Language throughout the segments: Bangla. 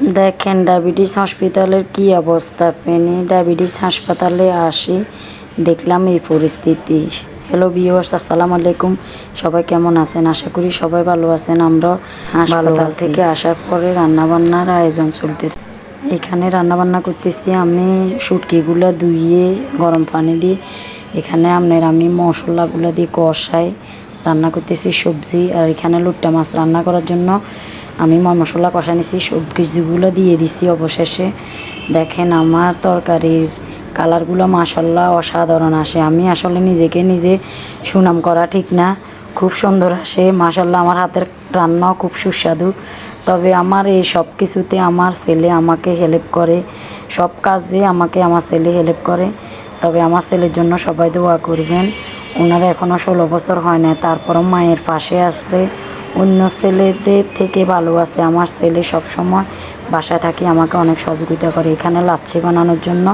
দেখেন ডায়াবেটিস হসপিটালের কি অবস্থা। ফেনী ডায়াবেটিস হাসপাতালে আসি, দেখলাম এই পরিস্থিতি। হ্যালো ভিউয়ার্স, আসসালামু আলাইকুম। সবাই কেমন আছেন? আশা করি সবাই ভালো আছেন। আমরা হাসপাতাল থেকে আসার পরে রান্নাবান্নার আয়োজন চলতেছে। এখানে রান্নাবান্না করতেছি আমি, শুটকিগুলো ধুইয়ে গরম পানি দিয়ে এখানে আমি মশলাগুলো দিয়ে কষাই রান্না করতেছি সবজি। আর এখানে লুট্টা মাছ রান্না করার জন্য আমি মশলা কষা নিছি, সবজিগুলো দিয়ে দিছি অবশেষে। দেখেন আমার তরকারির কালারগুলো মাশাল্লাহ অসাধারণ আসে। আমি আসলে নিজে সুনাম করা ঠিক না, খুব সুন্দর আসে মাশাল্লাহ। আমার হাতের রান্নাও খুব সুস্বাদু। তবে আমার এই সব কিছুতে আমার ছেলে আমাকে হেল্প করে, সব কাজে আমাকে আমার ছেলে হেল্প করে। তবে আমার ছেলের জন্য সবাই দোয়া করবেন। ওনার এখনও 16 বছর হয় না, তারপরও মায়ের পাশে আসছে, অন্য ছেলেদের থেকে ভালো আছে। আমার ছেলে সবসময় বাসায় থাকি আমাকে অনেক সহযোগিতা করে। এখানে লাচ্ছি বানানোর জন্য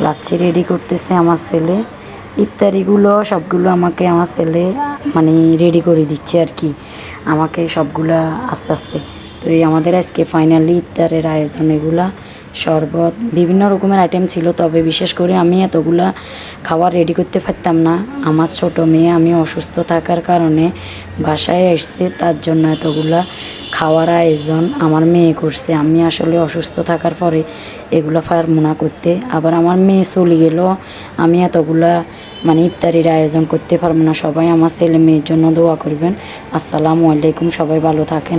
লাচ্ছি রেডি করতেছে আমার ছেলে। ইফতারিগুলো সবগুলো আমাকে আমার ছেলে মানে রেডি করে দিচ্ছে আর কি, আমাকে সবগুলা আস্তে আস্তে। তো এই আমাদের আজকে ফাইনালি ইফতারের আয়োজন। এগুলা শরবত বিভিন্ন রকমের আইটেম ছিল, তবে বিশেষ করে আমি এতগুলা খাবার রেডি করতে পারতাম না। আমার ছোট মেয়ে, আমি অসুস্থ থাকার কারণে বাসায় এসছে, তার জন্য এতগুলা খাওয়ার আয়োজন আমার মেয়ে করছে। আমি আসলে অসুস্থ থাকার পরে এগুলো পারবো না করতে। আবার আমার মেয়ে চলে গেল, আমি এতগুলা ইফতারির আয়োজন করতে পারবো না। সবাই আমার ছেলে মেয়ের জন্য দোয়া করবেন। আসসালামু আলাইকুম, সবাই ভালো থাকেন।